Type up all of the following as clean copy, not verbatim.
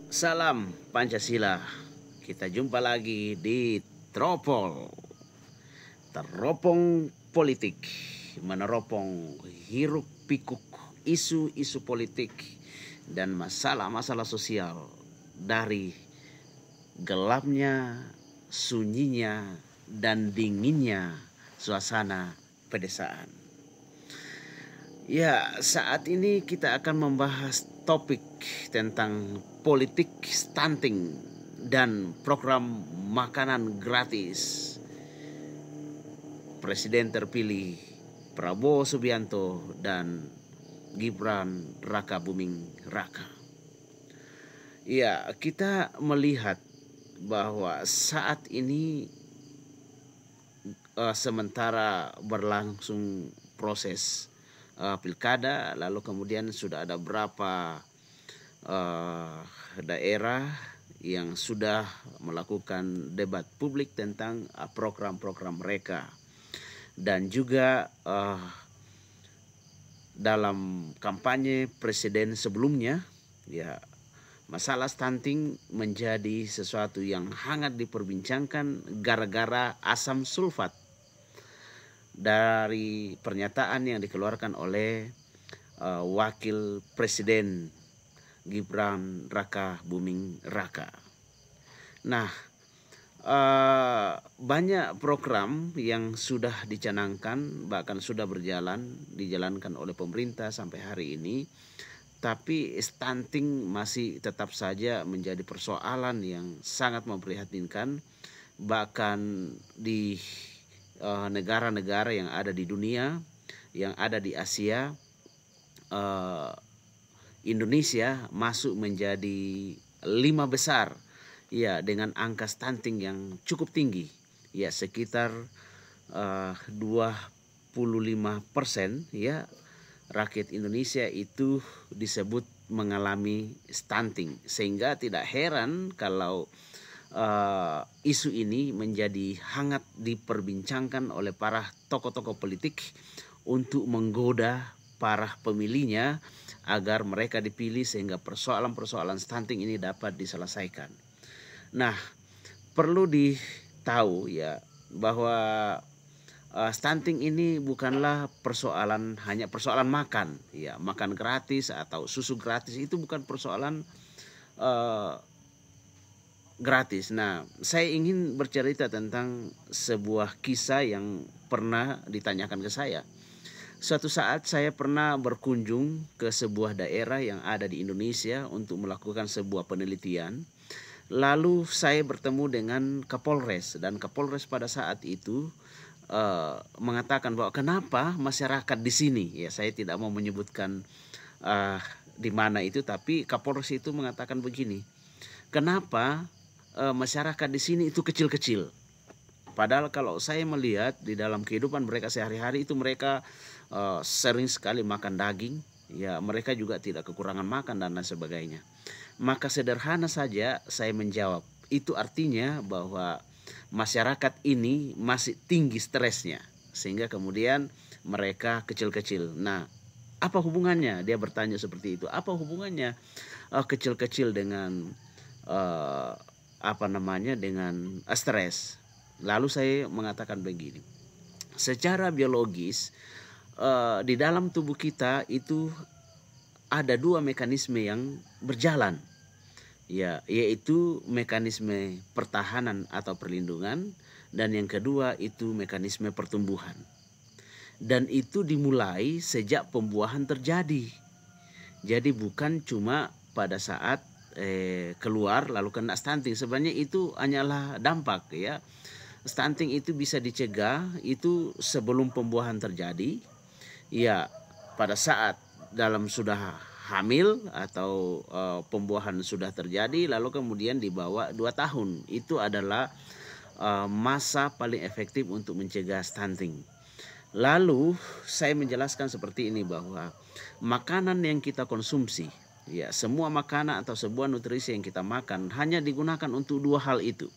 Salam Pancasila. Kita jumpa lagi di Tropol. Teropong politik, meneropong hiruk pikuk isu-isu politik dan masalah-masalah sosial dari gelapnya, sunyinya, dan dinginnya suasana pedesaan. Ya, saat ini kita akan membahas topik tentang politik stunting dan program makanan gratis Presiden terpilih Prabowo Subianto dan Gibran Raka Buming Raka. Ya, kita melihat bahwa saat ini sementara berlangsung proses pilkada, lalu kemudian sudah ada berapa daerah yang sudah melakukan debat publik tentang program-program mereka, dan juga dalam kampanye presiden sebelumnya, ya, masalah stunting menjadi sesuatu yang hangat diperbincangkan gara-gara asam sulfat dari pernyataan yang dikeluarkan oleh Wakil Presiden Gibran Raka Buming Raka. Nah, banyak program yang sudah dicanangkan, bahkan sudah dijalankan oleh pemerintah sampai hari ini, tapi stunting masih tetap saja menjadi persoalan yang sangat memprihatinkan, bahkan di negara-negara yang ada di dunia, yang ada di Asia. Indonesia masuk menjadi 5 besar, ya, dengan angka stunting yang cukup tinggi, ya, sekitar 25%, ya, rakyat Indonesia itu disebut mengalami stunting, sehingga tidak heran kalau isu ini menjadi hangat diperbincangkan oleh para tokoh-tokoh politik untuk menggoda para pemilihnya agar mereka dipilih sehingga persoalan-persoalan stunting ini dapat diselesaikan. Nah, perlu ditahu, ya, bahwa stunting ini bukanlah hanya persoalan makan, ya, makan gratis atau susu gratis itu bukan persoalan gratis. Nah, saya ingin bercerita tentang sebuah kisah yang pernah ditanyakan ke saya. Suatu saat saya pernah berkunjung ke sebuah daerah yang ada di Indonesia untuk melakukan sebuah penelitian. Lalu saya bertemu dengan Kapolres, dan Kapolres pada saat itu mengatakan bahwa kenapa masyarakat di sini, ya, saya tidak mau menyebutkan di mana itu, tapi Kapolres itu mengatakan begini, kenapa masyarakat di sini itu kecil-kecil. Padahal kalau saya melihat di dalam kehidupan mereka sehari-hari itu mereka sering sekali makan daging, ya, mereka juga tidak kekurangan makan dan lain sebagainya. Maka sederhana saja saya menjawab, itu artinya bahwa masyarakat ini masih tinggi stresnya sehingga kemudian mereka kecil-kecil. Nah, apa hubungannya? Dia bertanya seperti itu. Apa hubungannya kecil-kecil dengan dengan stres? Lalu saya mengatakan begini, secara biologis di dalam tubuh kita itu ada 2 mekanisme yang berjalan, ya, yaitu mekanisme pertahanan atau perlindungan, dan yang kedua itu mekanisme pertumbuhan. Dan itu dimulai sejak pembuahan terjadi. Jadi bukan cuma pada saat keluar lalu kena stunting. Sebenarnya itu hanyalah dampak, ya. Stunting itu bisa dicegah itu sebelum pembuahan terjadi, ya, pada saat dalam sudah hamil atau pembuahan sudah terjadi lalu kemudian di bawah 2 tahun. Itu adalah masa paling efektif untuk mencegah stunting. Lalu saya menjelaskan seperti ini, bahwa makanan yang kita konsumsi, ya, semua makanan atau sebuah nutrisi yang kita makan hanya digunakan untuk 2 hal itu.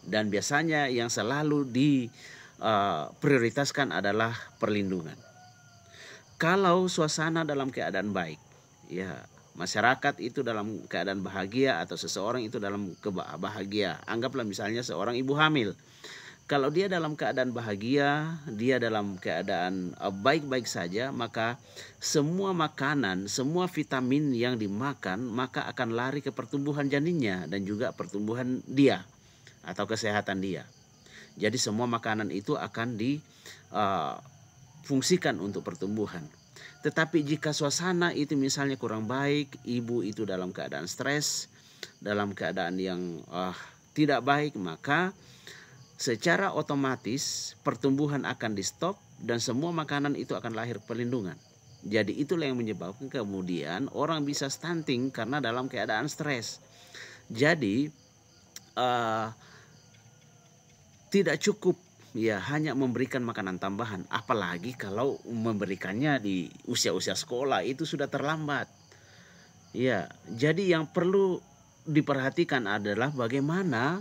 Dan biasanya yang selalu diprioritaskan adalah perlindungan. Kalau suasana dalam keadaan baik, ya, masyarakat itu dalam keadaan bahagia atau seseorang itu dalam bahagia. Anggaplah misalnya seorang ibu hamil. Kalau dia dalam keadaan bahagia, dia dalam keadaan baik-baik saja, maka semua makanan, semua vitamin yang dimakan, maka akan lari ke pertumbuhan janinnya dan juga pertumbuhan dia atau kesehatan dia. Jadi semua makanan itu akan difungsikan untuk pertumbuhan. Tetapi jika suasana itu misalnya kurang baik, ibu itu dalam keadaan stres, dalam keadaan yang tidak baik, maka secara otomatis pertumbuhan akan di stop dan semua makanan itu akan lahir perlindungan. Jadi itulah yang menyebabkan kemudian orang bisa stunting karena dalam keadaan stres. Jadi tidak cukup ya hanya memberikan makanan tambahan, apalagi kalau memberikannya di usia-usia sekolah itu sudah terlambat. Ya, jadi yang perlu diperhatikan adalah bagaimana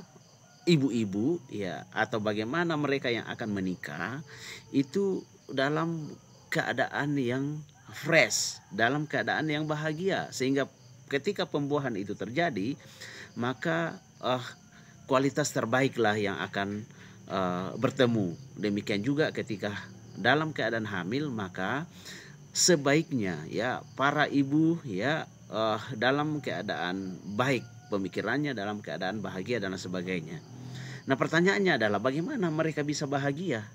ibu-ibu ya atau bagaimana mereka yang akan menikah itu dalam keadaan yang fresh, dalam keadaan yang bahagia, sehingga ketika pembuahan itu terjadi maka kualitas terbaiklah yang akan bertemu. Demikian juga ketika dalam keadaan hamil, maka sebaiknya ya para ibu ya dalam keadaan baik pemikirannya, dalam keadaan bahagia dan sebagainya. Nah, pertanyaannya adalah bagaimana mereka bisa bahagia?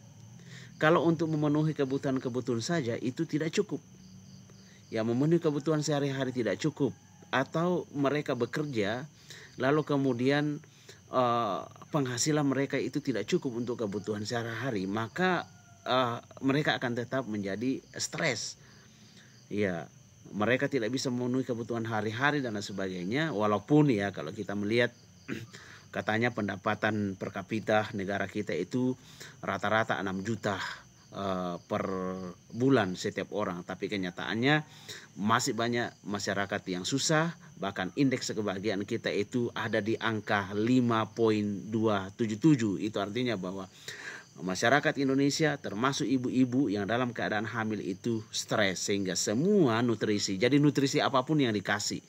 Kalau untuk memenuhi kebutuhan-kebutuhan saja itu tidak cukup. Ya, memenuhi kebutuhan sehari-hari tidak cukup. Atau mereka bekerja lalu kemudian penghasilan mereka itu tidak cukup untuk kebutuhan sehari-hari, maka mereka akan tetap menjadi stres. Ya, mereka tidak bisa memenuhi kebutuhan hari-hari dan sebagainya. Walaupun ya kalau kita melihat katanya pendapatan per kapita negara kita itu rata-rata 6 juta per bulan setiap orang. Tapi kenyataannya masih banyak masyarakat yang susah. Bahkan indeks kebahagiaan kita itu ada di angka 5,277. Itu artinya bahwa masyarakat Indonesia termasuk ibu-ibu yang dalam keadaan hamil itu stres. Sehingga semua nutrisi, jadi nutrisi apapun yang dikasih,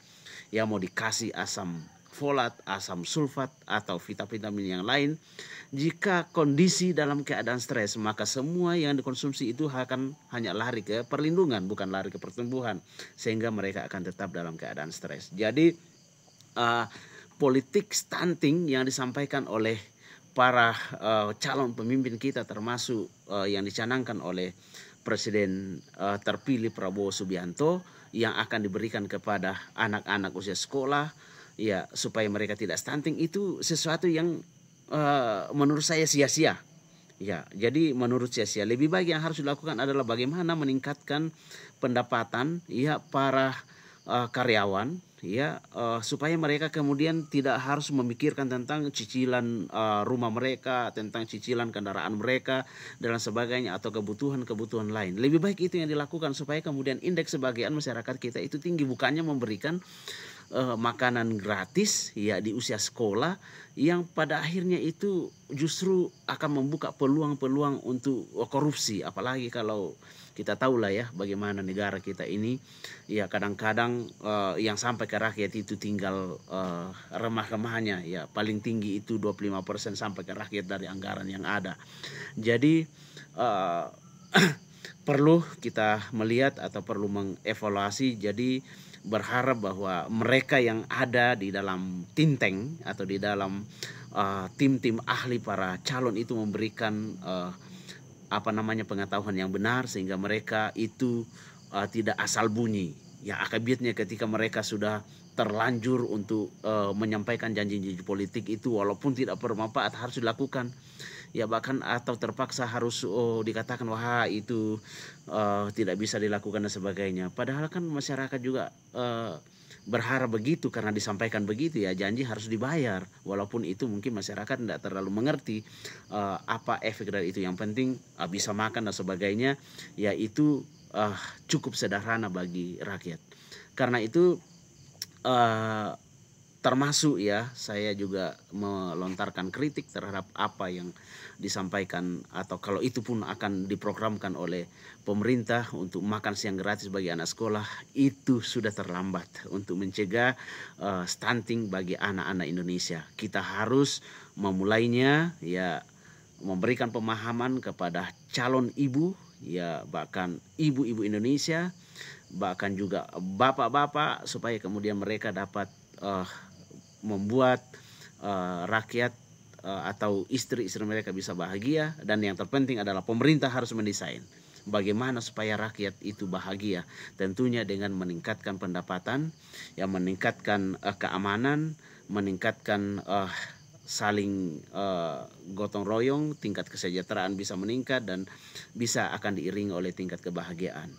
ya mau dikasih asam folat, asam sulfat atau vitamin yang lain, jika kondisi dalam keadaan stres maka semua yang dikonsumsi itu akan hanya lari ke perlindungan, bukan lari ke pertumbuhan, sehingga mereka akan tetap dalam keadaan stres. Jadi politik stunting yang disampaikan oleh para calon pemimpin kita, termasuk yang dicanangkan oleh Presiden terpilih Prabowo Subianto, yang akan diberikan kepada anak-anak usia sekolah ya supaya mereka tidak stunting, itu sesuatu yang menurut saya sia-sia. Ya, jadi menurut sia-sia. Lebih baik yang harus dilakukan adalah bagaimana meningkatkan pendapatan ya para karyawan ya supaya mereka kemudian tidak harus memikirkan tentang cicilan rumah mereka, tentang cicilan kendaraan mereka dan sebagainya atau kebutuhan-kebutuhan lain. Lebih baik itu yang dilakukan supaya kemudian indeks kebahagiaan masyarakat kita itu tinggi, bukannya memberikan makanan gratis ya di usia sekolah yang pada akhirnya itu justru akan membuka peluang-peluang untuk korupsi. Apalagi kalau kita tahu lah ya bagaimana negara kita ini ya kadang-kadang yang sampai ke rakyat itu tinggal remah-remahnya ya, paling tinggi itu 25% sampai ke rakyat dari anggaran yang ada. Jadi perlu kita melihat atau perlu mengevaluasi. Jadi berharap bahwa mereka yang ada di dalam think tank atau di dalam tim-tim ahli para calon itu memberikan pengetahuan yang benar sehingga mereka itu tidak asal bunyi. Ya akibatnya ketika mereka sudah terlanjur untuk menyampaikan janji-janji politik itu walaupun tidak bermanfaat harus dilakukan. Ya bahkan atau terpaksa harus dikatakan wah itu tidak bisa dilakukan dan sebagainya. Padahal kan masyarakat juga berharap begitu karena disampaikan begitu ya, janji harus dibayar. Walaupun itu mungkin masyarakat tidak terlalu mengerti apa efek dari itu. Yang penting bisa makan dan sebagainya, ya itu cukup sederhana bagi rakyat. Karena itu termasuk ya saya juga melontarkan kritik terhadap apa yang disampaikan, atau kalau itu pun akan diprogramkan oleh pemerintah untuk makan siang gratis bagi anak sekolah, itu sudah terlambat untuk mencegah stunting bagi anak-anak Indonesia. Kita harus memulainya, ya, memberikan pemahaman kepada calon ibu, ya, bahkan ibu-ibu Indonesia, bahkan juga bapak-bapak, supaya kemudian mereka dapat membuat rakyat atau istri-istri mereka bisa bahagia. Dan yang terpenting adalah pemerintah harus mendesain bagaimana supaya rakyat itu bahagia, tentunya dengan meningkatkan pendapatan, yang meningkatkan keamanan, meningkatkan saling gotong royong, tingkat kesejahteraan bisa meningkat dan bisa akan diiringi oleh tingkat kebahagiaan.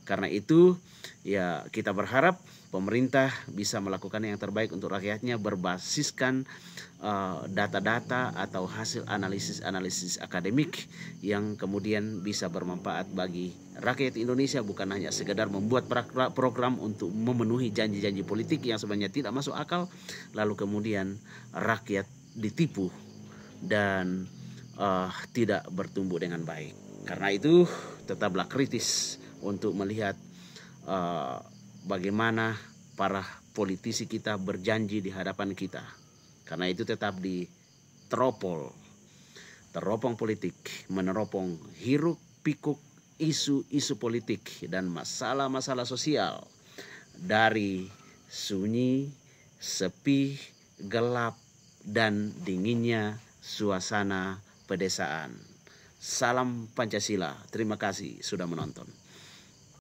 Karena itu ya kita berharap pemerintah bisa melakukan yang terbaik untuk rakyatnya berbasiskan data-data atau hasil analisis akademik yang kemudian bisa bermanfaat bagi rakyat Indonesia, bukan hanya sekedar membuat program untuk memenuhi janji-janji politik yang sebenarnya tidak masuk akal, lalu kemudian rakyat ditipu dan tidak bertumbuh dengan baik. Karena itu tetaplah kritis untuk melihat bagaimana para politisi kita berjanji di hadapan kita. Karena itu tetap teropong politik, meneropong hiruk pikuk isu-isu politik dan masalah-masalah sosial dari sunyi, sepi, gelap, dan dinginnya suasana pedesaan. Salam Pancasila. Terima kasih sudah menonton.